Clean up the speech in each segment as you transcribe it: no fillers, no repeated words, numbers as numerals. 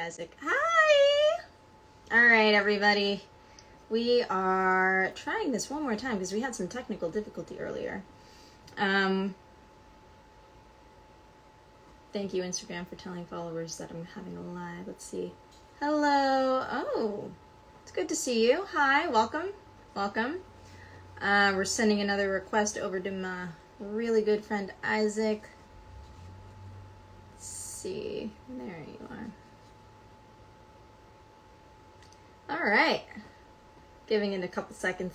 Isaac. Hi! Alright, everybody. We are trying this one more time because we had some technical difficulty earlier. Thank you, Instagram, for telling followers that I'm having a live. Let's see. Hello. Oh, it's good to see you. Hi, welcome. Welcome. We're sending another request over to my really good friend Isaac. Let's see. There you are. All right. Giving it a couple seconds.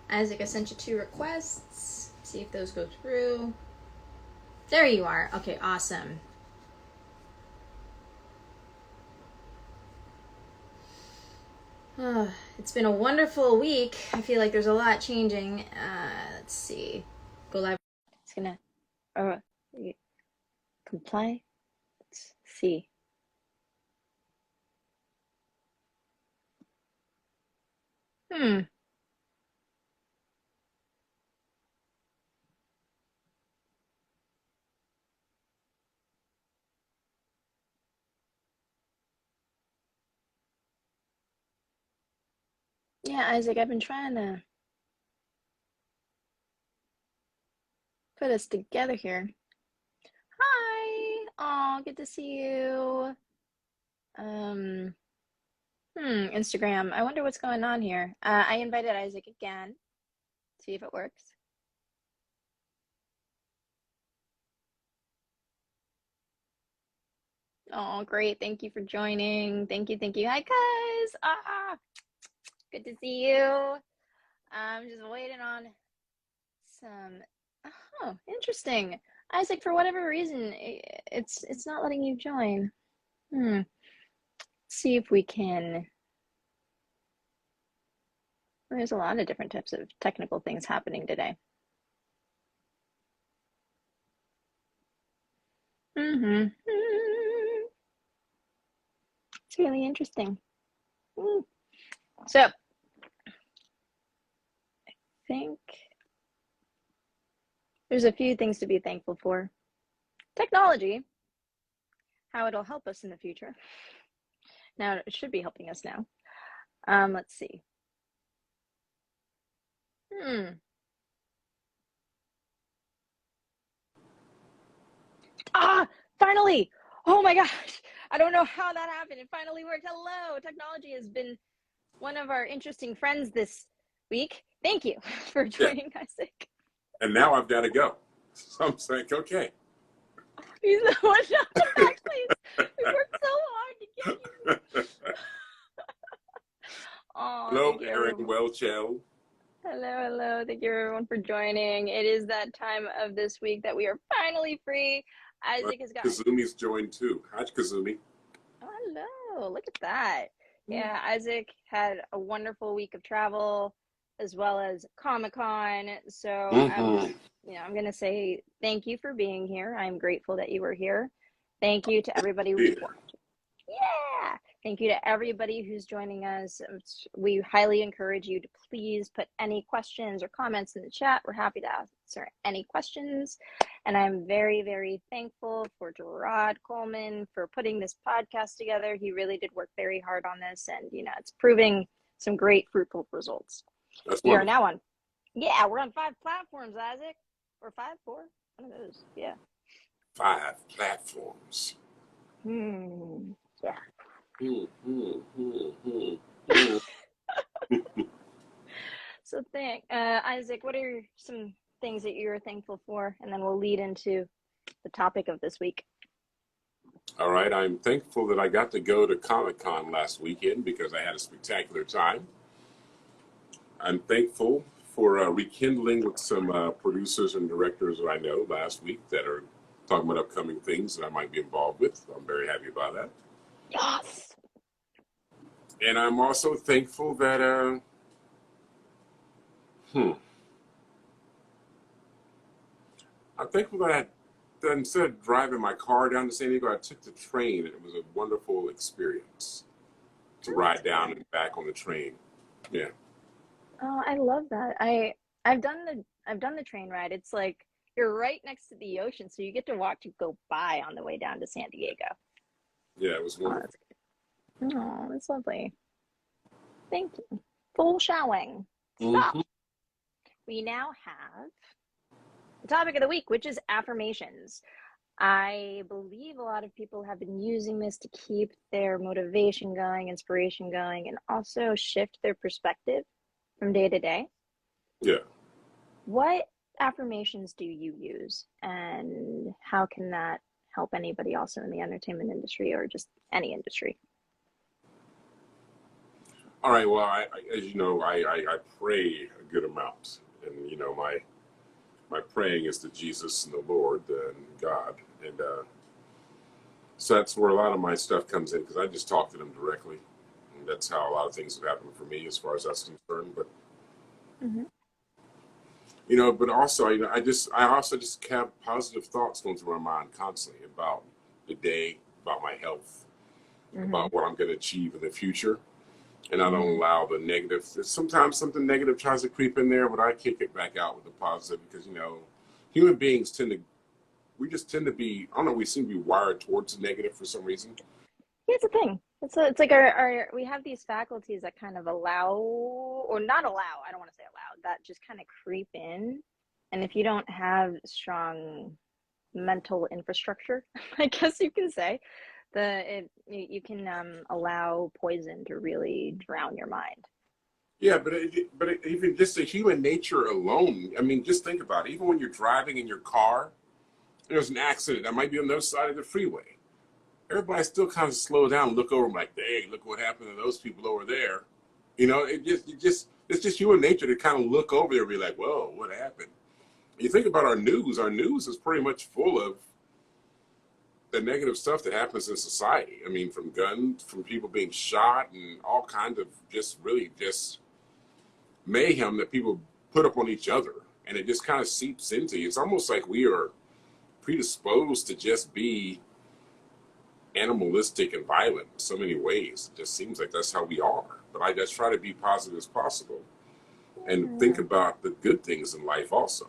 Isaac, I sent you 2 requests. See if those go through. There you are. Okay, awesome. It's been a wonderful week. I feel like there's a lot changing. Let's see. Go live. It's gonna comply. Let's see. Yeah, Isaac, I've been trying to put us together here. Hi. Oh, good to see you. Instagram. I wonder what's going on here. I invited Isaac again. See if it works. Oh, great. Thank you for joining. Thank you. Hi, guys. Good to see you. I'm just waiting on some. Oh, interesting. Isaac, for whatever reason, it's not letting you join. Let's see if we can. There's a lot of different types of technical things happening today. It's really interesting. So, I think there's a few things to be thankful for. Technology, how it'll help us in the future. Now, it should be helping us now. Let's see. Finally! Oh my gosh! I don't know how that happened. It finally worked. Hello! Technology has been one of our interesting friends this week. Thank you for joining, Isaac. And now I've got to go. So I'm saying, okay. He's the one back, please. We worked so hard to get you. Hello, Aaron Welchel. Hello. Thank you, everyone, for joining. It is that time of this week that we are finally free. Isaac has got. Kazumi's joined too. Hi, Kazumi. Hello. Look at that. Yeah, Isaac had a wonderful week of travel as well as Comic-Con. So I'm going to say thank you for being here. I'm grateful that you were here. Thank you to everybody who's watching. Yeah. Thank you to everybody who's joining us. We highly encourage you to please put any questions or comments in the chat. We're happy to answer any questions. And I'm very, very thankful for Gerard Coleman for putting this podcast together. He really did work very hard on this, and it's proving some great fruitful results. We are now on, we're on 5 platforms, Isaac, or 5, 4, one of those, yeah. 5 platforms. Yeah. So Isaac, what are some things that you're thankful for? And then we'll lead into the topic of this week. All right. I'm thankful that I got to go to Comic-Con last weekend because I had a spectacular time. I'm thankful for rekindling with some producers and directors that I know last week that are talking about upcoming things that I might be involved with. I'm very happy about that. Yes. And I'm also thankful that I'm thankful that instead of driving my car down to San Diego, I took the train, and it was a wonderful experience to Oh, that's ride down good. and back on the train. Yeah. Oh, I love that. I've done the train ride. It's like you're right next to the ocean, so you get to watch it go by on the way down to San Diego. Yeah, it was Oh, wonderful. that's good. Oh, that's lovely. Thank you. Full showing. Stop. Hmm. We now have the topic of the week, which is affirmations. I believe a lot of people have been using this to keep their motivation going, inspiration going, and also shift their perspective from day to day. Yeah. What affirmations do you use, and how can that help anybody also in the entertainment industry or just any industry? All right. Well, as you know, I pray a good amount, and my praying is to Jesus and the Lord and God, and so that's where a lot of my stuff comes in because I just talk to them directly, and that's how a lot of things have happened for me as far as that's concerned. But Mm-hmm. but also, I also just have positive thoughts going through my mind constantly about the day, about my health, Mm-hmm. about what I'm going to achieve in the future. And I don't Mm-hmm. allow the negative. Sometimes something negative tries to creep in there, but I kick it back out with the positive because human beings we just tend to be. I don't know. We seem to be wired towards the negative for some reason. Here's the thing. It's like our we have these faculties that kind of allow or not allow, I don't want to say allow, that just kind of creep in. And if you don't have strong mental infrastructure, I guess you can say, you can allow poison to really drown your mind. Yeah, even just the human nature alone. I mean, just think about it. Even when you're driving in your car, there's an accident that might be on the other side of the freeway. Everybody still kind of slow down and look over and like, dang, look what happened to those people over there. It's just human nature to kind of look over there and be like, whoa, what happened? You think about our news. Our news is pretty much full of the negative stuff that happens in society. I mean, from guns, from people being shot, and all kinds of just really just mayhem that people put up on each other, and it just kind of seeps into you. It's almost like we are predisposed to just be animalistic and violent in so many ways. It just seems like that's how we are. But I just try to be positive as possible and think Yeah. about the good things in life also.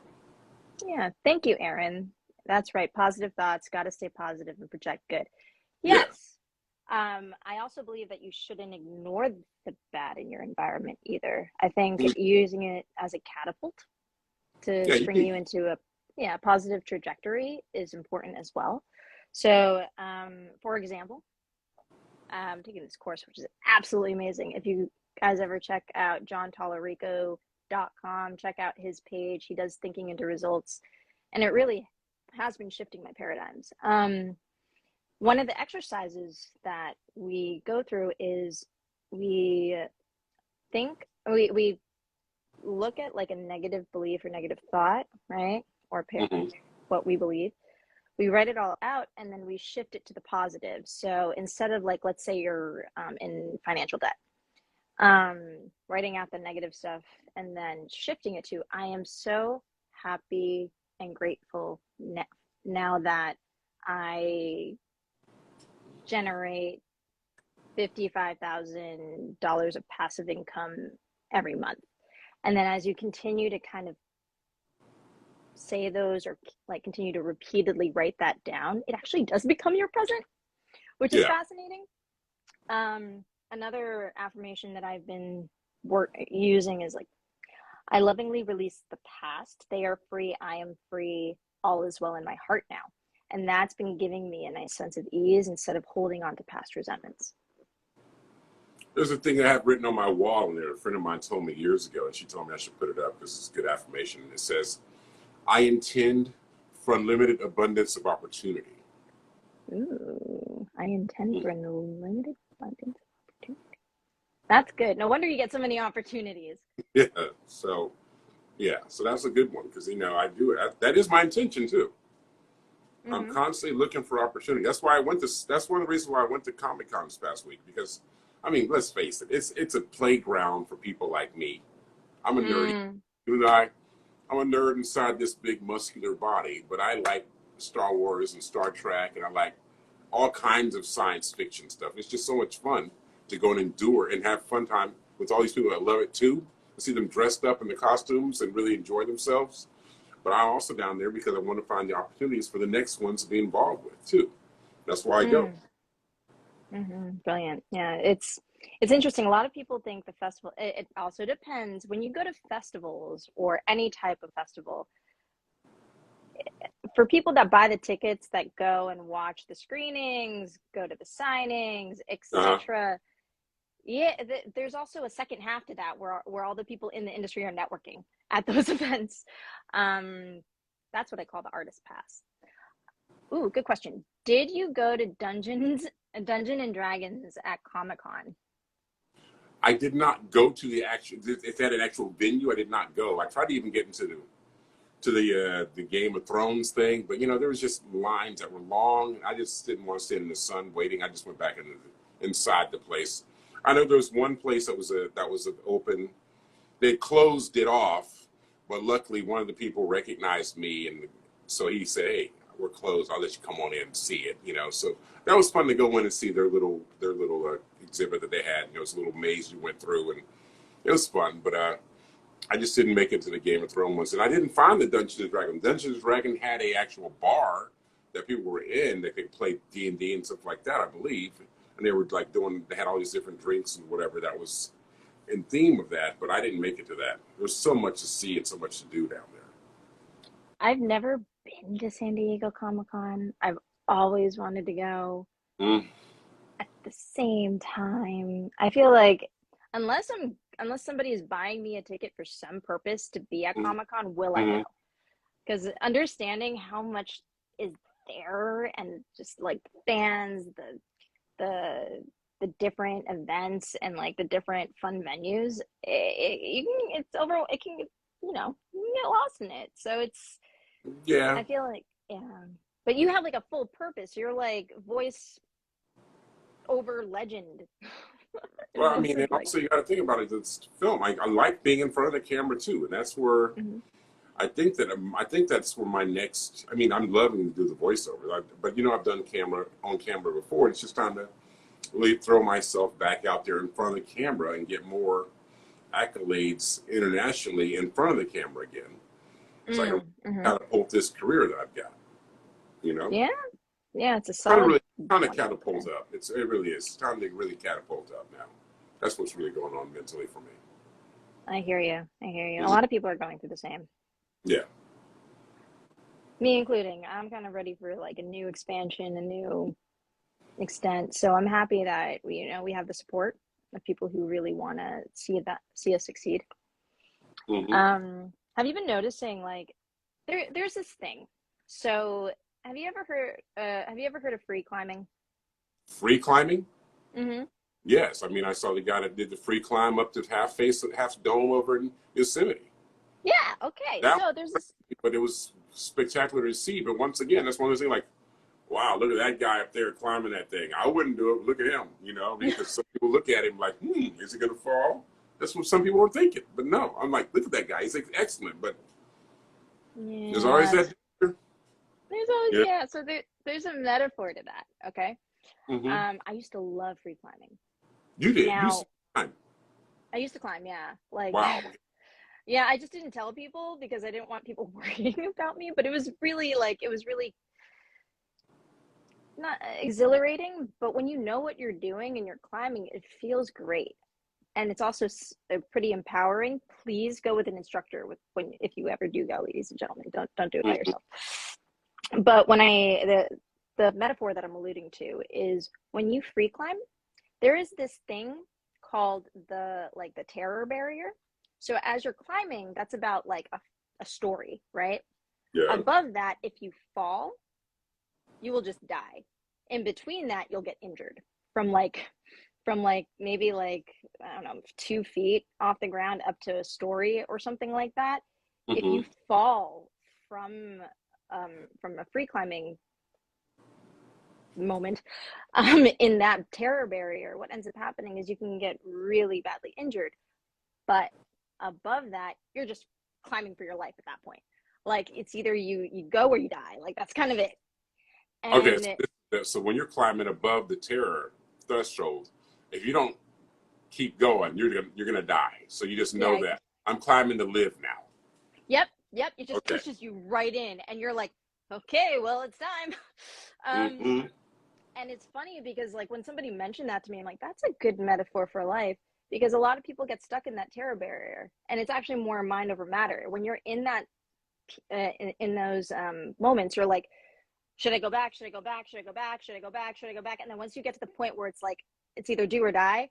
Yeah. Thank you, Aaron. That's right. Positive thoughts, got to stay positive and project good. Yeah. Yes. I also believe that you shouldn't ignore the bad in your environment either. I think using it as a catapult to Yeah, spring you into a positive trajectory is important as well. So, for example, I'm taking this course, which is absolutely amazing. If you guys ever check out johntolerico.com, check out his page. He does thinking into results, and it really has been shifting my paradigms. One of the exercises that we go through is we we look at like a negative belief or negative thought, right? Or mm-hmm. what we believe. We write it all out and then we shift it to the positive. So instead of like, let's say you're in financial debt, writing out the negative stuff and then shifting it to, I am so happy and grateful now that I generate $55,000 of passive income every month. And then as you continue to kind of say those or like continue to repeatedly write that down, it actually does become your present, which is Yeah. fascinating. Another affirmation that I've been using is like, I lovingly release the past. They are free. I am free. All is well in my heart now. And that's been giving me a nice sense of ease instead of holding on to past resentments. There's a thing I have written on my wall, and a friend of mine told me years ago, and she told me I should put it up because it's a good affirmation. It says, I intend for unlimited abundance of opportunity. Ooh, I intend for an unlimited abundance of opportunity. That's good. No wonder you get so many opportunities. Yeah. So, yeah. So that's a good one because, I do it. That is my intention too. I'm Mm-hmm. constantly looking for opportunity. That's why that's one of the reasons why I went to Comic Con this past week because, I mean, let's face it, it's a playground for people like me. I'm a nerdy. Mm. You know, I I'm a nerd inside this big muscular body, but I like Star Wars and Star Trek, and I like all kinds of science fiction stuff. It's just so much fun to go and endure and have fun time with all these people that love it too. To see them dressed up in the costumes and really enjoy themselves. But I'm also down there because I want to find the opportunities for the next ones to be involved with too. That's why I go. Mm, brilliant. Yeah, it's interesting. A lot of people think the festival, it also depends. When you go to festivals or any type of festival, for people that buy the tickets that go and watch the screenings, go to the signings, Uh-huh. etc. Yeah, there's also a second half to that where all the people in the industry are networking at those events. Um, that's what I call the artist pass. Ooh, good question. Did you go to Dungeon and Dragons at Comic Con? I did not go to the actual. If they had an actual venue, I did not go. I tried to even get into the Game of Thrones thing, but there was just lines that were long. I just didn't want to stand in the sun waiting. I just went back inside the place. I know there was one place that was open. They closed it off, but luckily one of the people recognized me, and so he said, "Hey, we're closed. I'll let you come on in and see it." So that was fun to go in and see their little exhibit that they had. It was a little maze you went through, and it was fun. But I just didn't make it to the Game of Thrones ones, and I didn't find the Dungeons and Dragons. Dungeons and Dragons had a actual bar that people were in that could play D&D and stuff like that, I believe, and they were like they had all these different drinks and whatever that was in theme of that. But I didn't make it to that. There's so much to see and so much to do down I've never been to San Diego Comic Con. I've always wanted to go. there. Mm, At the same time, I feel like unless somebody is buying me a ticket for some purpose to be at mm, Comic Con, will I go? mm, Because understanding how much is there and just like fans, the the different events and like the different fun venues, it's overall it can you can get lost in it. So yeah. I feel like yeah, but you have like a full purpose. You're like voice over legend Well, in I this mean, and like also you got to think about it. It's film. I like being in front of the camera too, and that's where mhm. I think that's where my next. I mean, I'm loving to do the voiceover, but I've done camera on camera before. It's just time to really throw myself back out there in front of the camera and get more accolades internationally in front of the camera again, so I can Mm-hmm. catapult this career that I've got. You know, Yeah, yeah, it's a trying to solid really trying to wonderful catapult career. up. It really is. It's time to really catapult up now. That's what's really going on mentally for me. I hear you. I hear you. A Mhm. lot of people are going through the same, Yeah. me including. I'm kind of ready for like a new expansion, a new extent. So I'm happy that we have the support of people who really want to see us succeed. Hmm. Have you been noticing like there's this thing? So have you ever heard of free climbing? Free climbing. Mm-hmm. Yes, I mean I saw the guy that did the free climb up to half dome over in Yosemite. Yeah. Okay. That So there's was this. crazy, but it was spectacular to see. But once again, that's one of those things like, wow, look at that guy up there climbing that thing. I wouldn't do it. Look at him, because some people look at him like, is he going to fall? That's what some people are thinking. But no, I'm like, look at that guy. He's like, excellent. But there's always Yeah. that. There's always Yeah. yeah. So there's a metaphor to that. Okay. Hmm. I used to love free climbing. You did. You Now see time. I used to climb. Yeah. Like Wow. yeah. I just didn't tell people because I didn't want people worrying about me. But it was really not exhilarating. But when you know what you're doing and you're climbing, it feels great. And it's also pretty empowering. Please go with an instructor if you ever do go, ladies and gentlemen. Don't do it by Hmm. yourself. But the metaphor that I'm alluding to is when you free climb, there is this thing called the terror barrier. So as you're climbing, that's about like a story, right? Yeah. Above that, if you fall, you will just die. In between that, you'll get injured from like maybe like I don't know 2 feet off the ground up to a story or something like that. If Hmm. you fall from from a free climbing moment in that terror barrier, what ends up happening is you can get really badly injured. But above that, you're just climbing for your life at that point. Like it's either you go or you die. Like that's kind of it. Okay, And so when you're climbing above the terror threshold, if you don't keep going, you're gonna die. So you just know yeah, that I'm climbing to live now. yep, it just Okay. pushes you right in, and you're like, okay, well, it's time. Mm-hmm. And it's funny because like when somebody mentioned that to me, I'm like, that's a good metaphor for life because a lot of people get stuck in that terror barrier, and it's actually more mind over matter. When you're in that in those moments, you're like, should I go back? Should I go back? Should I go back? Should I go back? Should I go back? And then once you get to the point where it's like it's either do or die,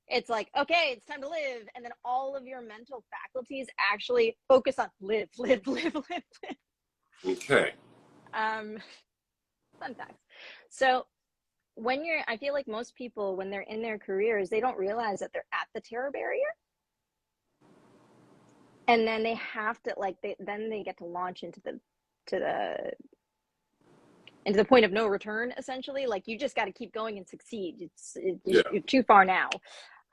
it's like, okay, it's time to live. And then all of your mental faculties actually focus on live, live, live, live, live. Okay. Um, fun facts. So I feel like most people, when they're in their careers, they don't realize that they're at the terror barrier. And then they have to then they get to launch to the into the point of no return, essentially. Like you just got to keep going and succeed. Yeah. You're too far now.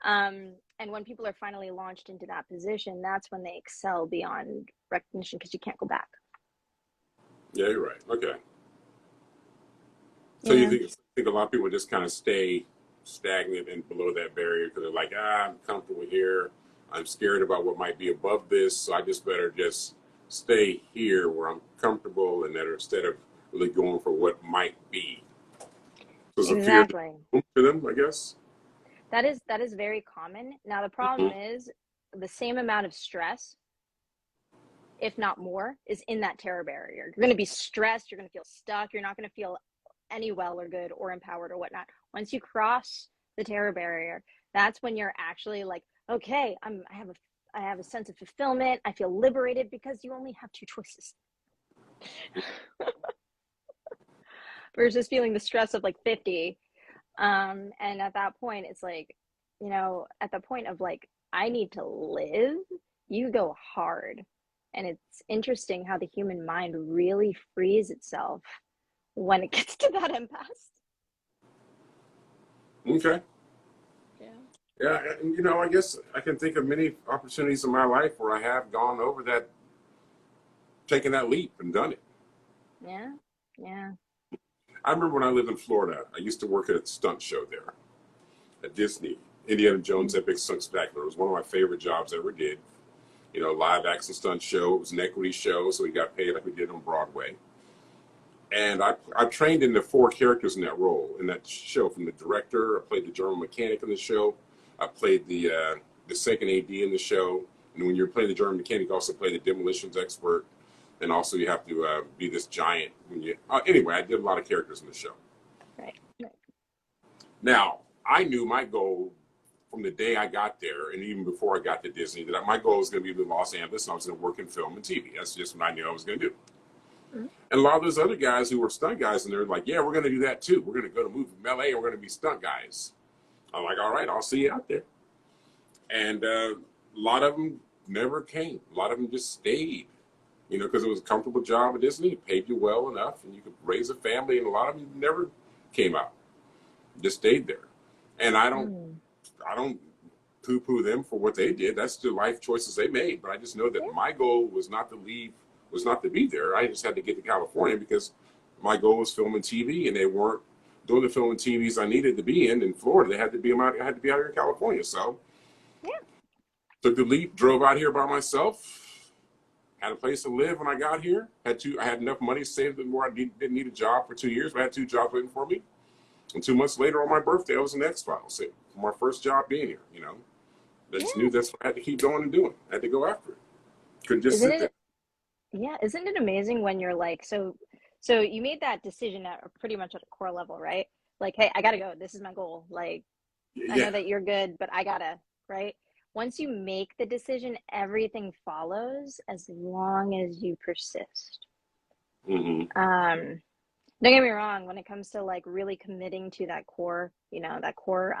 And when people are finally launched into that position, that's when they excel beyond recognition because you can't go back. Yeah, you're right. Okay. So you Yeah. think a lot of people just kind of stay stagnant and below that barrier because they're like, I'm comfortable here. I'm scared about what might be above this, so I just better just stay here where I'm comfortable, and that instead of really going for what might be. So it's a fear Exactly. to them, I guess. That is very common. Now the problem is the same amount of stress, if not more, is in that terror barrier. You're going to be stressed. You're going to feel stuck. You're not going to feel any well or good or empowered or whatnot. Once you cross the terror barrier, that's when you're actually like, okay, I have a sense of fulfillment. I feel liberated because you only have two choices. Versus feeling the stress of like 50. And at that point, it's like, at the point of like, I need to live, you go hard. And it's interesting how the human mind really frees itself when it gets to that impasse. Okay. Yeah. Yeah, and I guess I can think of many opportunities in my life where I have gone over that, taken that leap and done it. Yeah. Yeah. I remember when I lived in Florida, I used to work at a stunt show there at Disney. Indiana Jones Epic Stunt Spectacular. It was one of my favorite jobs I ever did. Live action stunt show. It was an equity show, so we got paid like we did on Broadway. And I trained in the four characters in that role, in that show. From the director, I played the German mechanic in the show. I played the second AD in the show. And when you're playing the German mechanic, you also play the demolitions expert. And also you have to be this giant. Anyway, I did a lot of characters in the show. Right. Now, I knew my goal from the day I got there, and even before I got to Disney, that my goal was going to be in Los Angeles, and I was going to work in film and TV. That's just what I knew I was going to do. Mm-hmm. And a lot of those other guys who were stunt guys, and they're like, yeah, we're going to do that too. We're going to go to movie LA, and we're going to be stunt guys. I'm like, all right, I'll see you out there. And a lot of them never came. A lot of them just stayed, because it was a comfortable job at Disney. It paid you well enough, and you could raise a family, and a lot of them never came out. Just stayed there. And I don't poo-poo them for what they did. That's the life choices they made. But I just know that my goal was not to leave, was not to be there. I just had to get to California because my goal was film and TV, and they weren't doing the film and TVs I needed to be in Florida. I had to be out here in California. So took the leap, drove out here by myself, had a place to live when I got here. I had enough money saved where I didn't need a job for 2 years, but I had two jobs waiting for me. And 2 months later, on my birthday, I was in X-Files. My first job being here, I just knew that's what I had to keep going and doing. I had to go after it. Couldn't just Isn't sit there. it? Yeah. Isn't it amazing when you're like, so you made that decision at pretty much at a core level, right? Like, hey, I gotta go. This is my goal. Like, I know Yeah. that you're good, but I gotta, right? Once you make the decision, everything follows as long as you persist. Mm-hmm. Don't get me wrong, when it comes to like really committing to that core, that core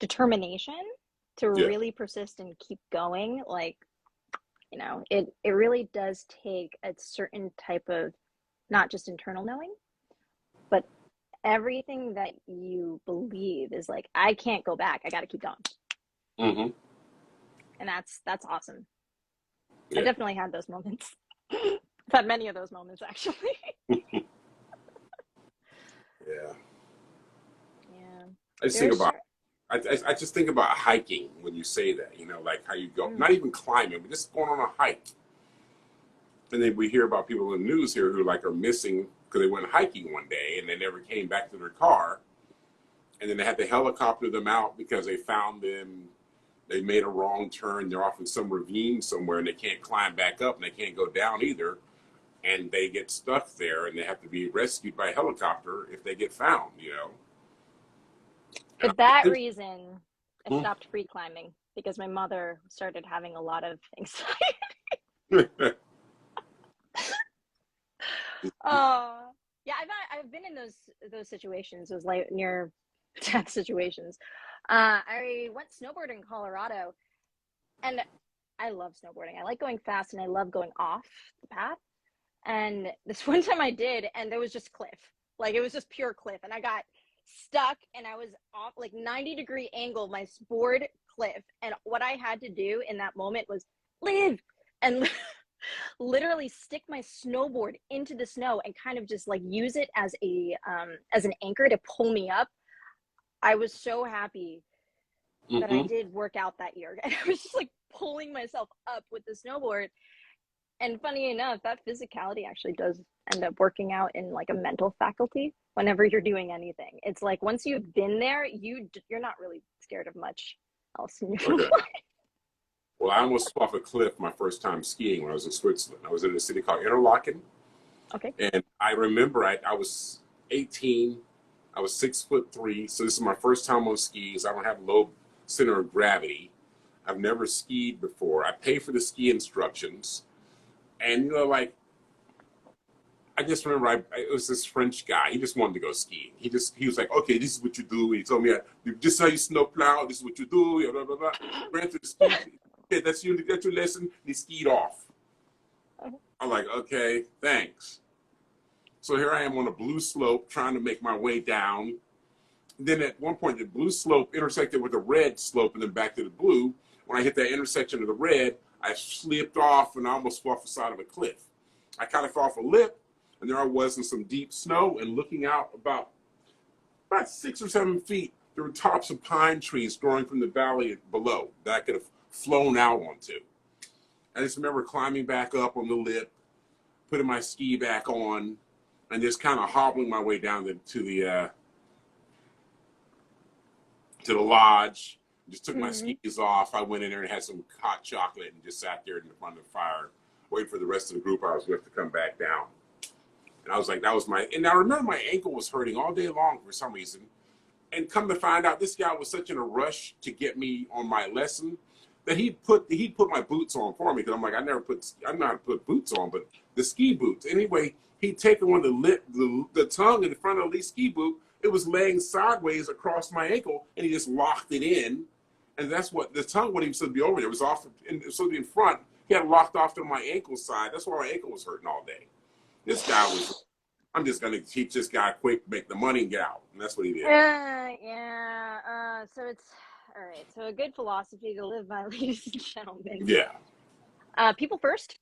determination to Yeah. really persist and keep going, like, it really does take a certain type of not just internal knowing, but everything that you believe is like, I can't go back. I got to keep going. Mm-hmm. And that's awesome. I Yeah. definitely had those moments. I've had many of those moments, actually. Yeah. Yeah. I just think There's about sure. I just think about hiking when you say that, like how you go, Mm. not even climbing, but just going on a hike. And then we hear about people in the news here who like are missing because they went hiking one day and they never came back to their car. And then they had to helicopter them out because they found them. They made a wrong turn. They're off in some ravine somewhere and they can't climb back up and they can't go down either. And they get stuck there and they have to be rescued by helicopter if they get found. For And that I reason, I think, stopped free climbing because my mother started having a lot of anxiety. Oh, yeah, I've been in those situations, those like near death situations. I went snowboarding in Colorado, and I love snowboarding. I like going fast, and I love going off the path. And this one time I did, and there was just cliff, like it was just pure cliff, and I got stuck, and I was off like 90-degree angle, my board cliff, and what I had to do in that moment was live and literally stick my snowboard into the snow and kind of just like use it as an anchor to pull me up. I was so happy that I mm-hmm. did work out that year. And I was just like pulling myself up with the snowboard. And funny enough, that physicality actually does end up working out in like a mental faculty whenever you're doing anything. It's like once you've been there, you're not really scared of much else in your Okay. life. Well, I almost fell off a cliff my first time skiing when I was in Switzerland. I was in a city called Interlaken, Okay. and I remember I was 18. I was 6'3", so this is my first time on skis. I don't have low center of gravity. I've never skied before. I pay for the ski instructions, and like I just remember it was this French guy. He just wanted to go skiing. He was like, okay, this is what you do. He told me, just how you snow plow. This is what you do. Blah blah blah. Ran to the ski. Okay, that's your lesson. And he skied off. I'm like, okay, thanks. So here I am on a blue slope trying to make my way down. Then at one point, the blue slope intersected with the red slope and then back to the blue. When I hit that intersection of the red, I slipped off and I almost fell off the side of a cliff. I kind of fell off a lip, and there I was in some deep snow and looking out about 6 or 7 feet. There were tops of pine trees growing from the valley below that I could have flown out onto. I just remember climbing back up on the lip, putting my ski back on, and just kind of hobbling my way down to the lodge. Just took my Mm-hmm. skis off. I went in there and had some hot chocolate and just sat there in front of the fire, waiting for the rest of the group I was with to come back down. And I was like, that was and I remember my ankle was hurting all day long for some reason. And come to find out, this guy was such in a rush to get me on my lesson that he put my boots on for me because I'm like, I know how to put boots on, but the ski boots. Anyway, he'd taken one of the tongue in the front of the ski boot. It was laying sideways across my ankle, and he just locked it in. And that's what the tongue wasn't even supposed to be over there. It was off, supposed to be in front. He had it locked off to my ankle side. That's why my ankle was hurting all day. This guy was, I'm just going to teach this guy quick, make the money and get out. And that's what he did. Yeah. So it's all right. So a good philosophy to live by, ladies and gentlemen. Yeah. People first.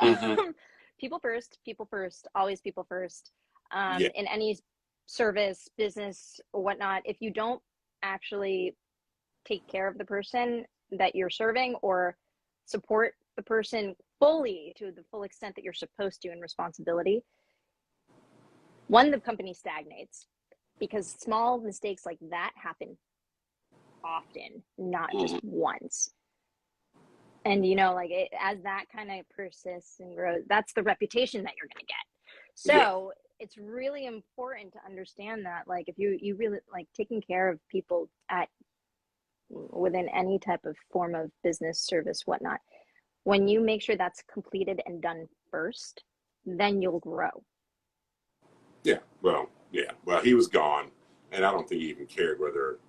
Mm-hmm. People first. People first. Always people first. Yeah. In any service, business, or whatnot, if you don't actually take care of the person that you're serving or support the person fully to the full extent that you're supposed to in responsibility, one, the company stagnates because small mistakes like that happen often, not just Mm-hmm. once. And like as that kind of persists and grows, that's the reputation that you're going to get. Yeah. So it's really important to understand that, like, if you really like taking care of people at within any type of form of business, service, whatnot, when you make sure that's completed and done first, then you'll grow. Yeah. Well, yeah. Well, he was gone, and I don't think he even cared whether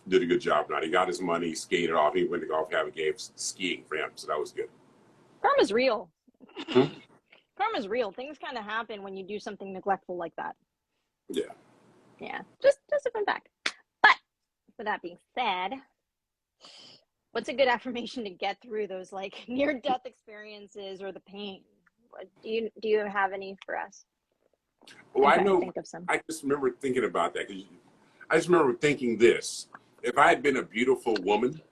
did a good job or not. He got his money, skated off. He went to golf, have a game skiing for him, so that was good. Karma's real. Hmm? Karma's real. Things kind of happen when you do something neglectful like that. Yeah. Yeah, just a fun fact. But with that being said, What's a good affirmation to get through those like near death experiences or the pain? Do you have any for us? Well, I'm I trying to know. think of some. I just remember thinking about that because I just remember thinking this: if I had been a beautiful woman,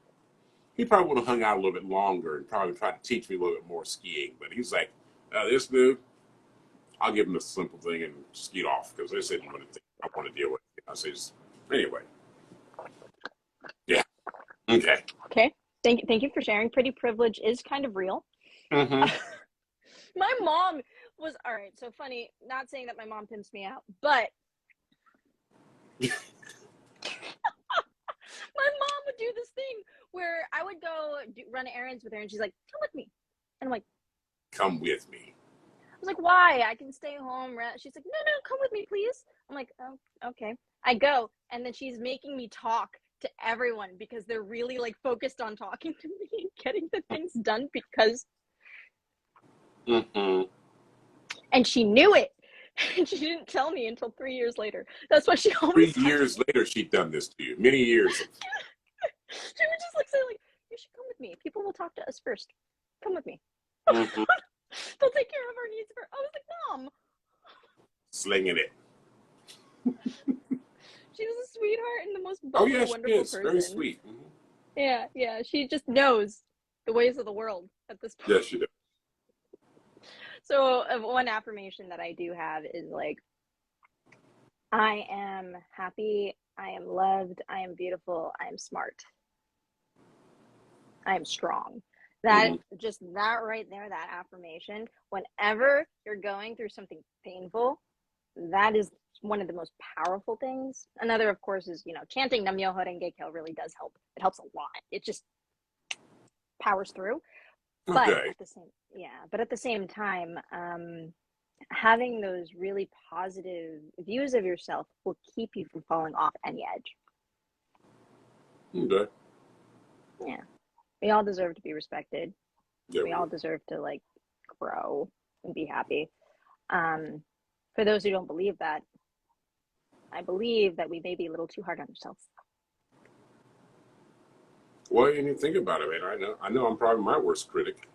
he probably would have hung out a little bit longer and probably tried to teach me a little bit more skiing. But he's like, this dude, I'll give him a simple thing and skeet off because this isn't what I want to deal with. I say, anyway, yeah, okay. Okay. Thank you for sharing. Pretty privilege is kind of real. Mm-hmm. My mom was all right. So funny. Not saying that my mom pimps me out, but my mom would do this thing where I would go run errands with her, and she's like, "Come with me," and I'm like, Come with me. I was like, "Why? I can stay home." She's like, "No, no, come with me, please." I'm like, "Oh, okay." I go, and then she's making me talk to everyone because they're really like focused on talking to me and getting the things done because. Mm-hmm. And she knew it. And she didn't tell me until 3 years later. That's why she 3 always years later, she'd done this to you. Many years. she would just like say like, "You should come with me. People will talk to us first. Come with me. Mm-hmm. They'll take care of our needs first." I was like, "Mom." Slinging it. She was a sweetheart and the most Oh, bubbly, yeah, she wonderful is. Very person. sweet. Mm-hmm. Yeah. She just knows the ways of the world at this point. Yes, she does. So one affirmation that I do have is like, I am happy, I am loved, I am beautiful, I am smart, I am strong. That Mm-hmm. just that right there, that affirmation, whenever you're going through something painful, that is one of the most powerful things. Another, of course, is chanting Nam Myoho Renge Kyo really does help. It helps a lot. It just powers through. But Okay. at the same time, having those really positive views of yourself will keep you from falling off any edge. Okay. Yeah, we all deserve to be respected. Yeah, We we all do. deserve to like grow and be happy. For those who don't believe that, I believe that we may be a little too hard on ourselves. Well, you need to think about it, man. I know I'm probably my worst critic.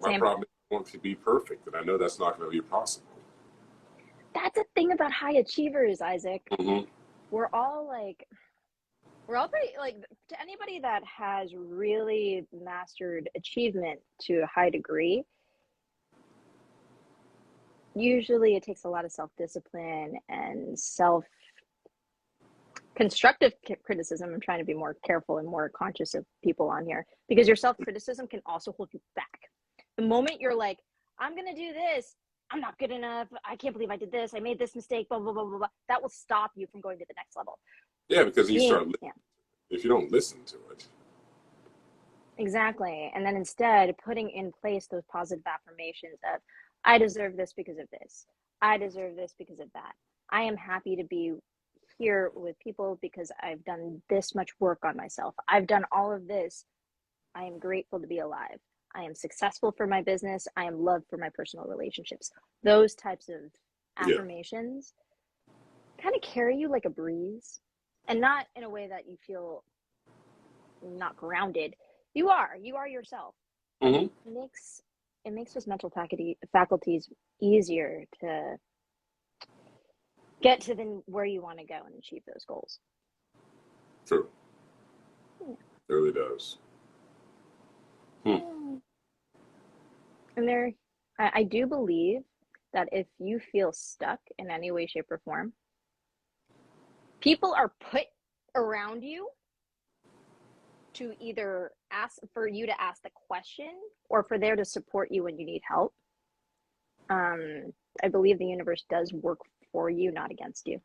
My Same. problem is I want to be perfect, and I know that's not going to be possible. That's a thing about high achievers, Isaac. Mm-hmm. We're all pretty like, to anybody that has really mastered achievement to a high degree, usually it takes a lot of self-discipline and constructive criticism. I'm trying to be more careful and more conscious of people on here, because your self-criticism can also hold you back. The moment you're like, I'm gonna do this, I'm not good enough, I can't believe I did this, I made this mistake, blah blah blah blah blah, that will stop you from going to the next level. Yeah, because you start Yeah, if you don't listen to it. exactly. And then instead putting in place those positive affirmations of, I deserve this because of this, I deserve this because of that, I am happy to be here with people because I've done this much work on myself, I've done all of this, I am grateful to be alive, I am successful for my business, I am loved for my personal relationships. Those types of Yeah. affirmations kind of carry you like a breeze, and not in a way that you feel not grounded. You are yourself, and Mm-hmm. it makes those mental faculties easier to get to where you want to go and achieve those goals. True. Yeah. It really does. Hmm. And I do believe that if you feel stuck in any way, shape, or form, people are put around you to either ask for you to ask the question or for there to support you when you need help. I believe the universe does work for you, not against you.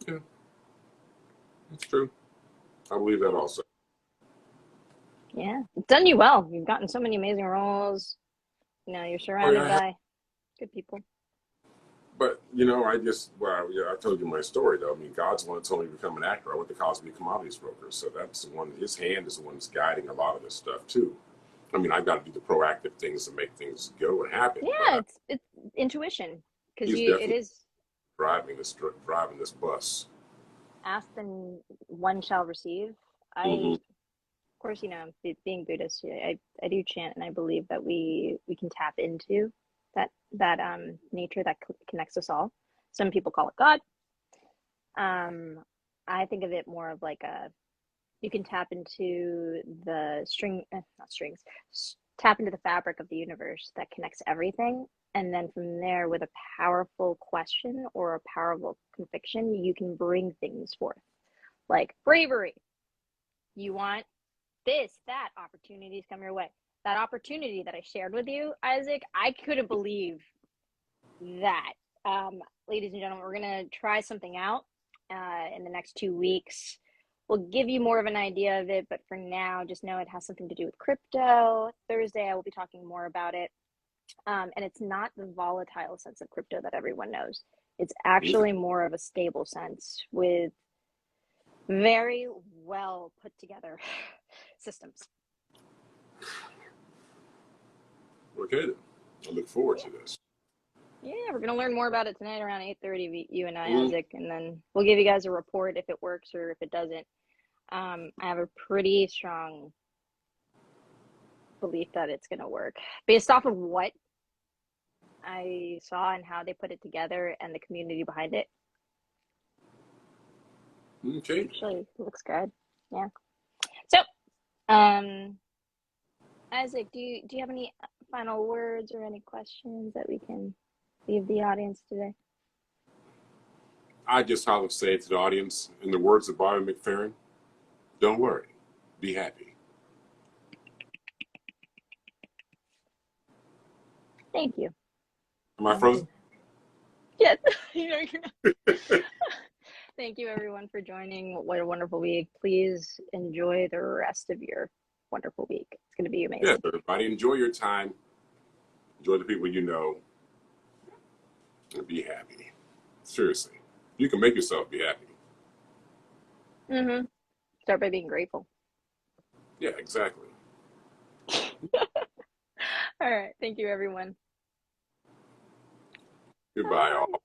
Yeah, it's true. I believe that also. Yeah, it's done you well. You've gotten so many amazing roles. You're Oh surrounded yeah, by good people. but I told you my story though. I mean, God's the one that told me to become an actor. I went to college to be a commodities broker, so that's the one. His hand is the one that's guiding a lot of this stuff too. I mean, I've got to do the proactive things to make things go and happen, but Yeah, it's intuition, because he's it definitely is driving this bus. asked and one shall receive. Mm-hmm. Of course, being Buddhist, I do chant, and I believe that we can tap into that nature that connects us all. Some people call it God. I think of it more of like you can tap into the not strings, tap into the fabric of the universe that connects everything. And then from there, with a powerful question or a powerful conviction, you can bring things forth. Like bravery. You want this, that, opportunities come your way. That opportunity that I shared with you, Isaac, I couldn't believe that. Ladies and gentlemen, we're going to try something out in the next 2 weeks. We'll give you more of an idea of it, but for now, just know it has something to do with crypto. Thursday, I will be talking more about it. And it's not the volatile sense of crypto that everyone knows. It's actually more of a stable sense with very well put together systems. Okay, then. I look forward to this. Yeah, we're going to learn more about it tonight around 8:30, you and I, Isaac, and then we'll give you guys a report if it works or if it doesn't. I have a pretty strong belief that it's going to work based off of what I saw and how they put it together and the community behind it. Okay. Actually, it looks good. Yeah. So, Isaac, do you have any final words or any questions that we can leave the audience today? I just have to say to the audience, in the words of Bobby McFerrin, don't worry, be happy. Thank you. Am I frozen? Yes. You're not. Thank you, everyone, for joining. What a wonderful week. Please enjoy the rest of your wonderful week. It's going to be amazing. Yes, everybody. Enjoy your time. Enjoy the people you know. And be happy. Seriously. You can make yourself be happy. Mm-hmm. Start by being grateful. Yeah, exactly. All right. Thank you, everyone. Goodbye, all.